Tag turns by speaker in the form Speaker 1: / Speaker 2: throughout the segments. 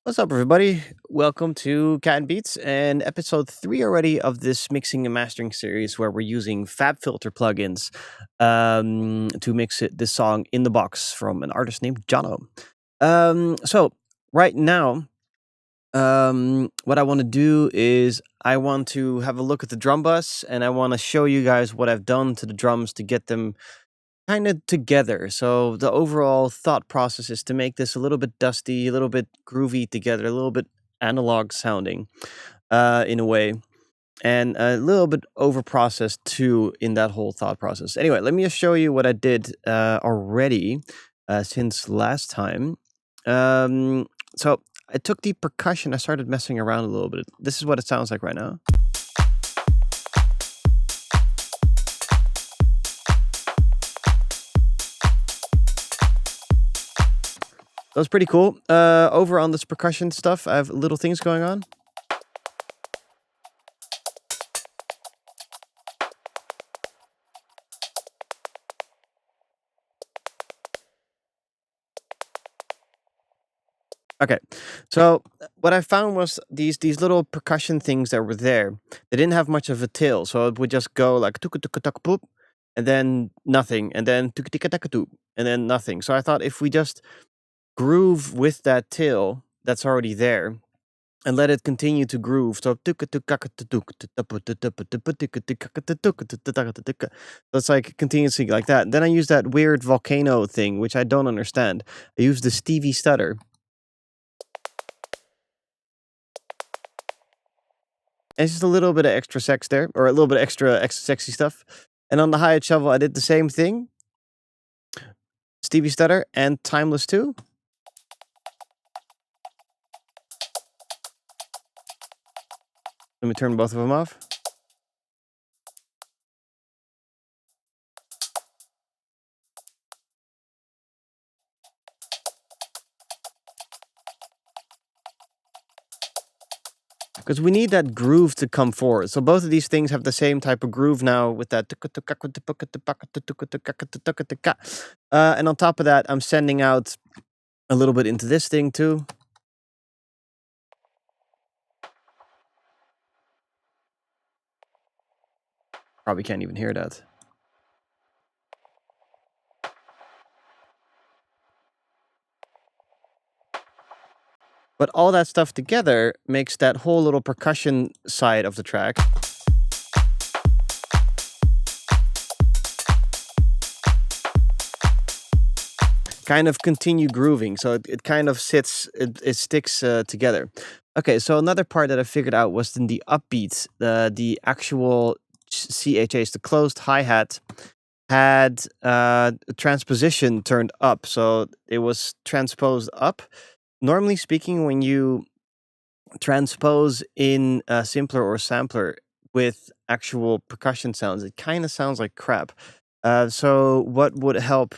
Speaker 1: What's up, everybody? Welcome to Cat and Beats and episode 3 already of this mixing and mastering series where we're using Fabfilter plugins to mix this song in the box from an artist named Jono. So right now, what I want to do is I want to have a look at the drum bus and I want to show you guys what I've done to the drums to get them kind of together. So the overall thought process is to make this a little bit dusty, a little bit groovy together, a little bit analog sounding in a way, and a little bit over processed too in that whole thought process. Anyway, let me just show you what I did already since last time. So I took the percussion, I started messing around a little bit. This is what it sounds like right now. That was pretty cool. Over on this percussion stuff, I have little things going on. Okay, so what I found was these little percussion things that were there. They didn't have much of a tail, so it would just go like tuk tuk tuk poop, and then nothing, and then tuk tuk tuk tuk, and then nothing. So I thought if we just groove with that tail that's already there and let it continue to groove. So it's like continuously like that. Then I use that weird volcano thing, which I don't understand. I use the Stevie stutter. And it's just a little bit of extra sex there, or a little bit extra sexy stuff. And on the hi-hat shovel, I did the same thing. Stevie stutter and timeless too. Let me turn both of them off. Because we need that groove to come forward. So both of these things have the same type of groove now with that. And on top of that, I'm sending out a little bit into this thing too. Probably can't even hear that. But all that stuff together makes that whole little percussion side of the track kind of continue grooving. So it kind of sits, it sticks together. Okay, so another part that I figured out was in the upbeats, the actual CHAs, the closed hi-hat, had transposition turned up. So it was transposed up. Normally speaking, when you transpose in a simpler or sampler with actual percussion sounds, it kind of sounds like crap. So what would help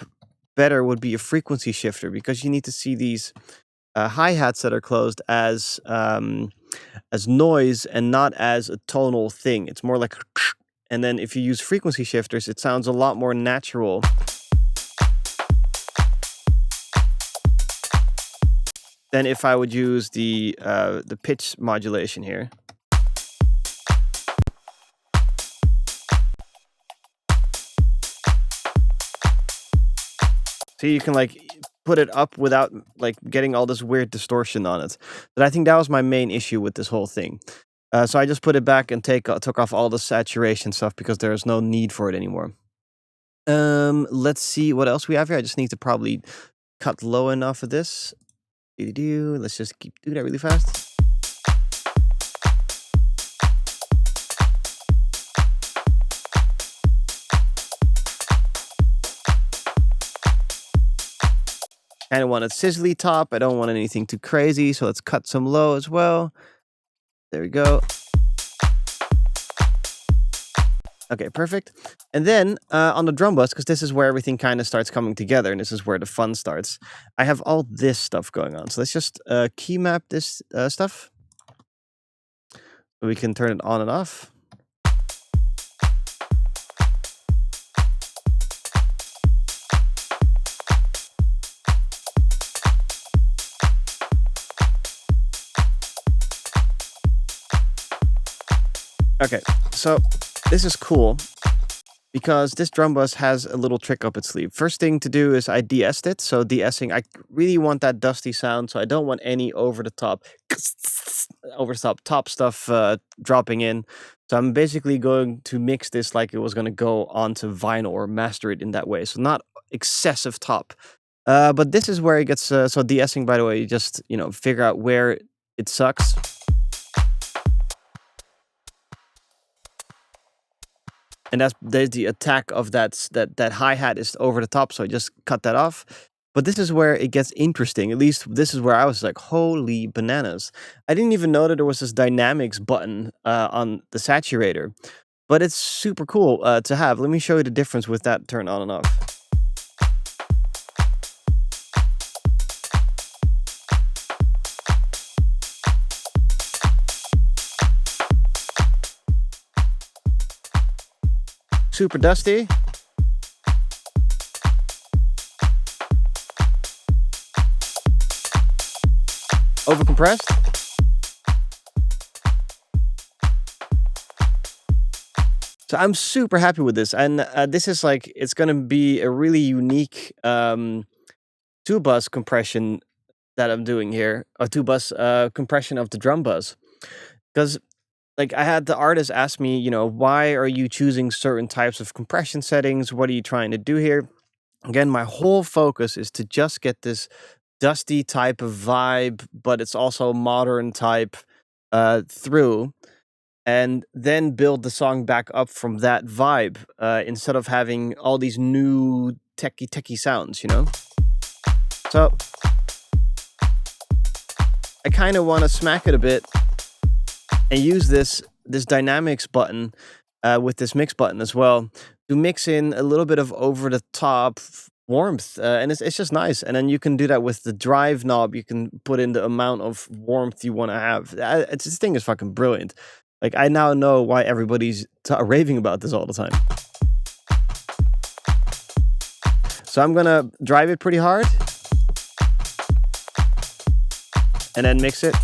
Speaker 1: better would be a frequency shifter, because you need to see these hi-hats that are closed as noise and not as a tonal thing. It's more like and then if you use frequency shifters, it sounds a lot more natural. Than if I would use the pitch modulation here. So you can like put it up without like getting all this weird distortion on it. But I think that was my main issue with this whole thing. So I just put it back and took off all the saturation stuff because there's no need for it anymore. Let's see what else we have here. I just need to probably cut low enough of this. Let's just keep doing that really fast. I don't want a sizzly top. I don't want anything too crazy. So let's cut some low as well. There we go. Okay, perfect. And then on the drum bus, because this is where everything kind of starts coming together, and this is where the fun starts, I have all this stuff going on. So let's just key map this stuff. So we can turn it on and off. Okay, so this is cool because this drum bus has a little trick up its sleeve. First thing to do is I de-essed it. So de-essing, I really want that dusty sound, so I don't want any over the top top stuff dropping in. So I'm basically going to mix this like it was going to go onto vinyl or master it in that way. So not excessive top. But this is where it gets so de-essing, by the way, you just figure out where it sucks. And there's the attack of that hi-hat is over the top, so I just cut that off. But this is where it gets interesting. At least this is where I was like, holy bananas. I didn't even know that there was this dynamics button on the saturator. But it's super cool to have. Let me show you the difference with that turned on and off. Super dusty. Overcompressed. So I'm super happy with this. And this is like, it's going to be a really unique two-bus compression that I'm doing here. A two-bus compression of the drum bus. Because like I had the artist ask me, why are you choosing certain types of compression settings? What are you trying to do here? Again, my whole focus is to just get this dusty type of vibe, but it's also modern type through, and then build the song back up from that vibe instead of having all these new techie sounds, So I kind of want to smack it a bit and use this dynamics button with this mix button as well to mix in a little bit of over the top warmth, and it's just nice. And then you can do that with the drive knob. You can put in the amount of warmth you want to have. This thing is fucking brilliant. Like I now know why everybody's raving about this all the time. So I'm gonna drive it pretty hard and then mix it.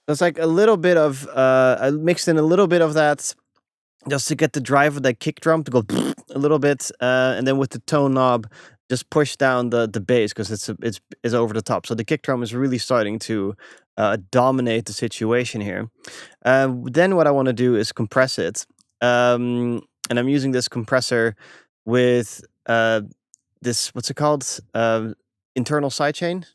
Speaker 1: It's like a little bit of I mixed in a little bit of that just to get the drive of that kick drum to go a little bit, and then with the tone knob, just push down the bass because it's over the top. So the kick drum is really starting to dominate the situation here. Then what I want to do is compress it, and I'm using this compressor with this, what's it called? Internal sidechain.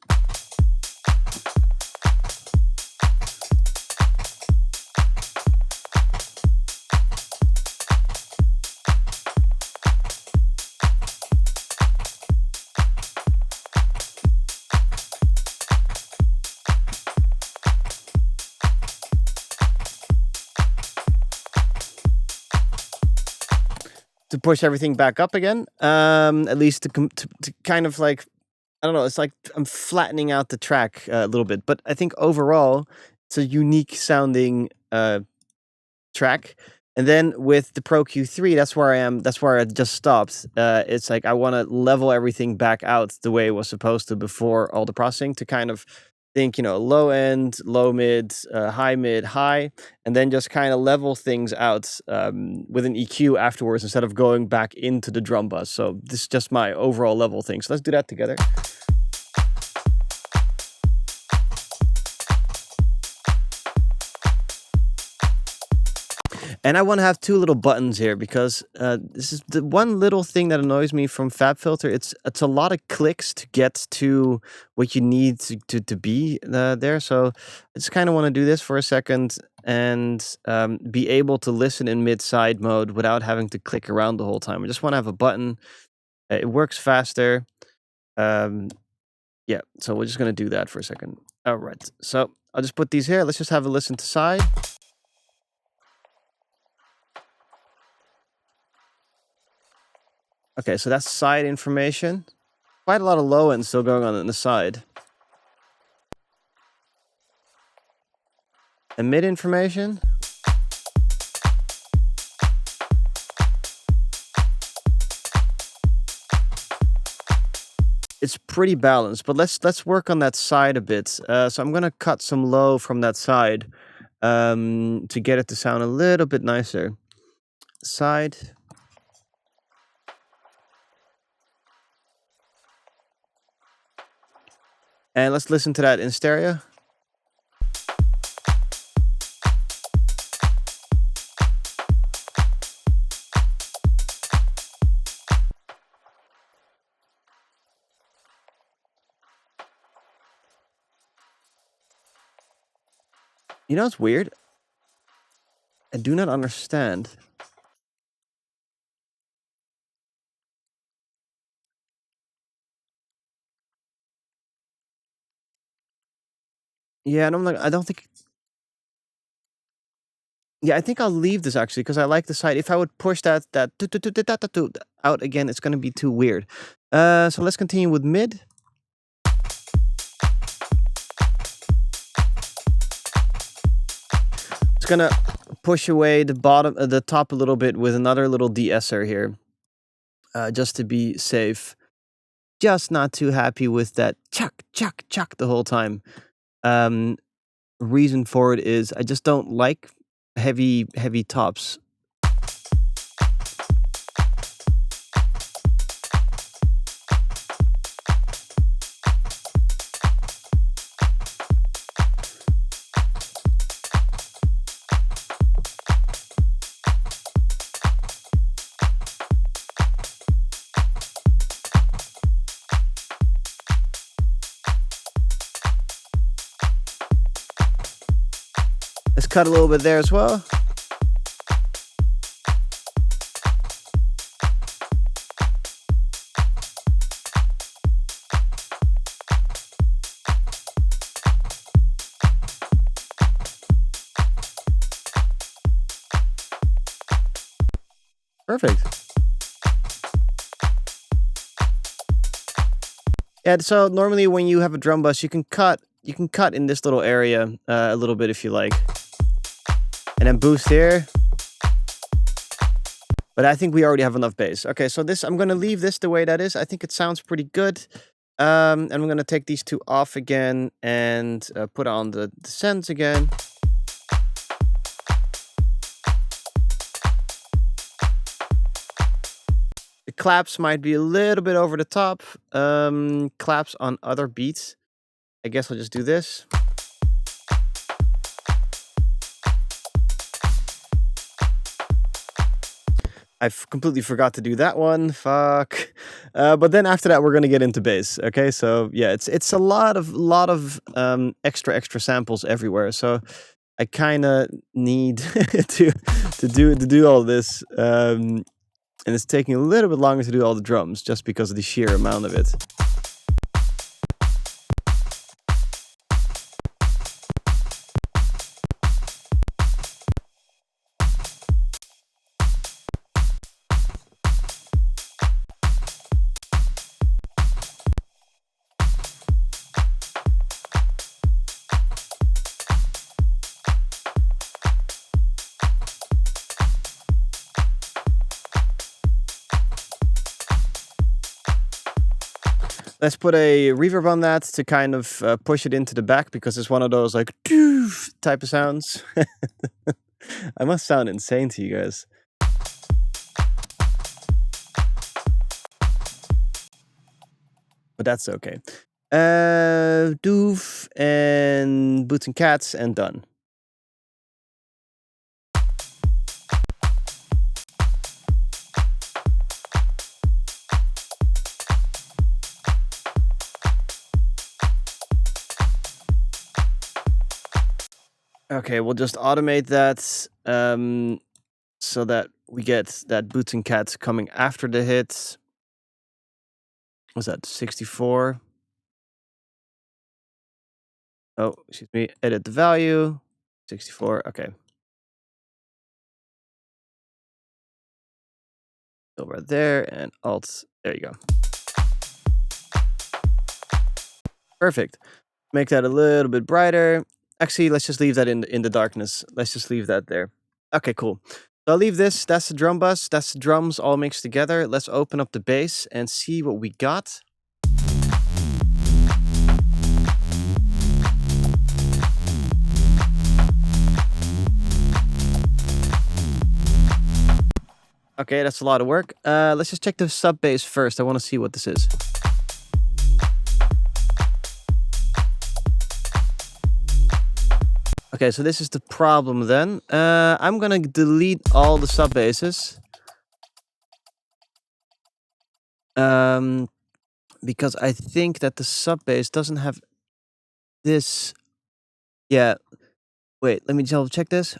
Speaker 1: To push everything back up again, at least to kind of like, I don't know, it's like I'm flattening out the track a little bit, but I think overall it's a unique sounding track. And then with the Pro Q3, that's where I am. That's where I just stopped. It's like I want to level everything back out the way it was supposed to before all the processing to kind of think, low end, low mid, high, and then just kind of level things out with an EQ afterwards instead of going back into the drum bus. So this is just my overall level thing. So let's do that together. And I want to have two little buttons here because this is the one little thing that annoys me from Fabfilter. It's a lot of clicks to get to what you need to be there. So I just kind of want to do this for a second and be able to listen in mid-side mode without having to click around the whole time. I just want to have a button. It works faster. Yeah, so we're just going to do that for a second. All right, so I'll just put these here. Let's just have a listen to side. Okay, so that's side information. Quite a lot of low end still going on the side. And mid information. It's pretty balanced, but let's work on that side a bit. So I'm gonna cut some low from that side to get it to sound a little bit nicer. Side. And let's listen to that in stereo. You know what's weird? I do not understand. Yeah, and I'm like, I don't think. Yeah, I think I'll leave this actually because I like the side. If I would push that out again, it's gonna be too weird. So let's continue with mid. It's gonna push away the bottom, the top a little bit with another little de-esser here, just to be safe. Just not too happy with that chuck the whole time. Reason for it is I just don't like heavy tops. Let's cut a little bit there as well. Perfect. Yeah, so normally when you have a drum bus, you can cut in this little area a little bit if you like. And then boost here. But I think we already have enough bass. Okay, so this, I'm going to leave this the way that is. I think it sounds pretty good. And I'm going to take these two off again and put on the sends again. The claps might be a little bit over the top. Claps on other beats. I guess I'll just do this. I completely forgot to do that one. Fuck. But then after that, we're gonna get into bass. Okay, so yeah, it's a lot of extra samples everywhere. So I kind of need to do all this, and it's taking a little bit longer to do all the drums just because of the sheer amount of it. Let's put a reverb on that to kind of push it into the back because it's one of those like doof type of sounds. I must sound insane to you guys. But that's okay. Doof and boots and cats and done. Okay, we'll just automate that so that we get that boots and cats coming after the hits. Was that 64? Oh, excuse me. Edit the value. 64. Okay. Over there and Alt. There you go. Perfect. Make that a little bit brighter. Actually, let's just leave that in the darkness. Let's just leave that there. Okay, cool. So I'll leave this. That's the drum bus. That's the drums all mixed together. Let's open up the bass and see what we got. Okay, that's a lot of work. Let's just check the sub bass first. I want to see what this is. Okay, so this is the problem then. I'm gonna delete all the sub basses. Because I think that the sub bass doesn't have this. Yeah. Wait, let me double check this.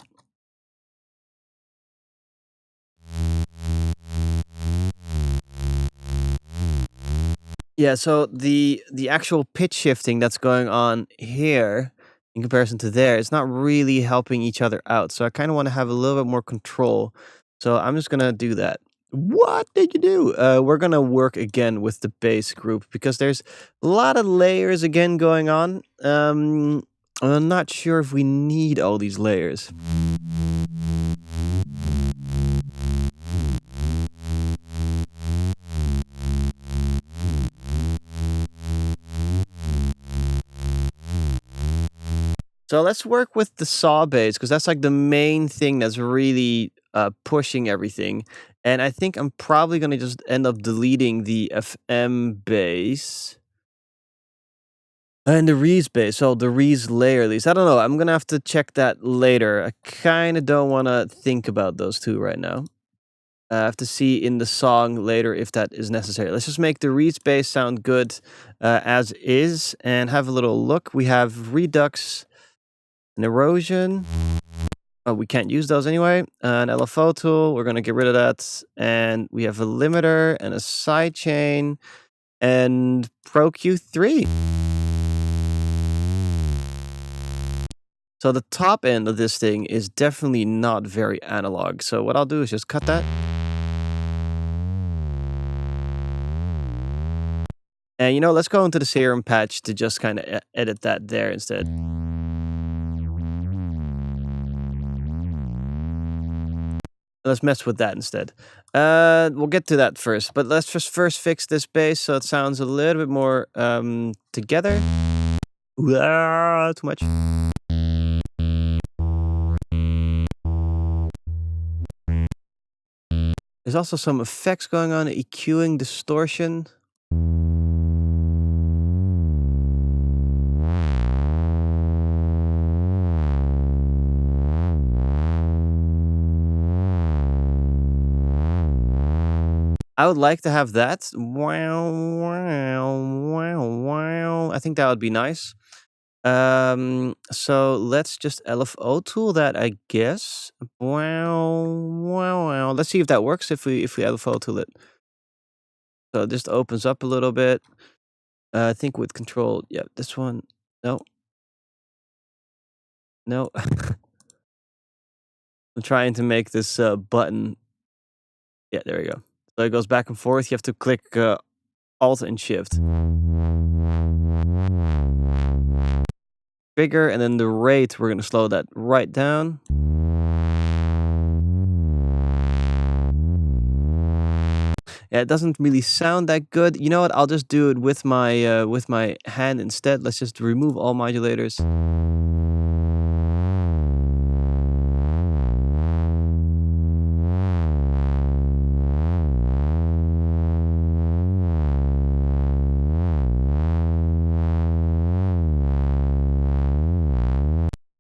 Speaker 1: Yeah, so the actual pitch shifting that's going on here in comparison to there, it's not really helping each other out. So I kind of want to have a little bit more control. So I'm just gonna do that. What did you do? We're gonna work again with the bass group because there's a lot of layers again going on. I'm not sure if we need all these layers. So let's work with the saw bass because that's like the main thing that's really pushing everything. And I think I'm probably going to just end up deleting the FM bass and the Reese bass. So the Reese layer, at least. I don't know. I'm going to have to check that later. I kind of don't want to think about those two right now. I have to see in the song later if that is necessary. Let's just make the Reese bass sound good as is and have a little look. We have Redux. An erosion. Oh, we can't use those anyway. An LFO tool. We're going to get rid of that. And we have a limiter and a sidechain and Pro Q3. So the top end of this thing is definitely not very analog. So what I'll do is just cut that. And you know, let's go into the serum patch to just kind of edit that there instead. Let's mess with that instead. We'll get to that first, but let's just first fix this bass so it sounds a little bit more together. Too much. There's also some effects going on, EQing, distortion. I would like to have that. Wow, wow, wow, wow. I think that would be nice. So let's just LFO tool that, I guess. Wow, wow, wow. Let's see if that works if we LFO tool it. So it just opens up a little bit. I think with control, yeah, this one. No. No. I'm trying to make this button. Yeah, there we go. So it goes back and forth. You have to click Alt and Shift. Bigger, and then the rate, we're going to slow that right down. Yeah, it doesn't really sound that good. You know what? I'll just do it with my hand instead. Let's just remove all modulators.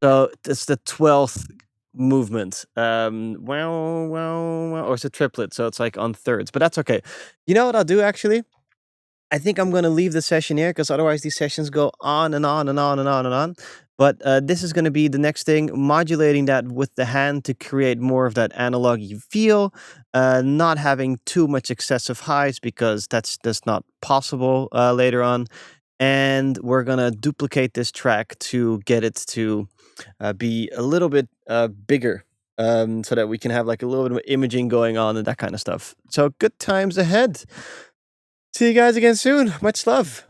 Speaker 1: So it's the 12th movement. Or it's a triplet, so it's like on thirds, but that's okay. You know what I'll do actually? I think I'm gonna leave the session here because otherwise these sessions go on and on and on and on and on. But this is going to be the next thing, modulating that with the hand to create more of that analog feel, not having too much excessive highs because that's not possible later on. And we're going to duplicate this track to get it to be a little bit bigger, so that we can have like a little bit of imaging going on and that kind of stuff. So good times ahead. See you guys again soon. Much love.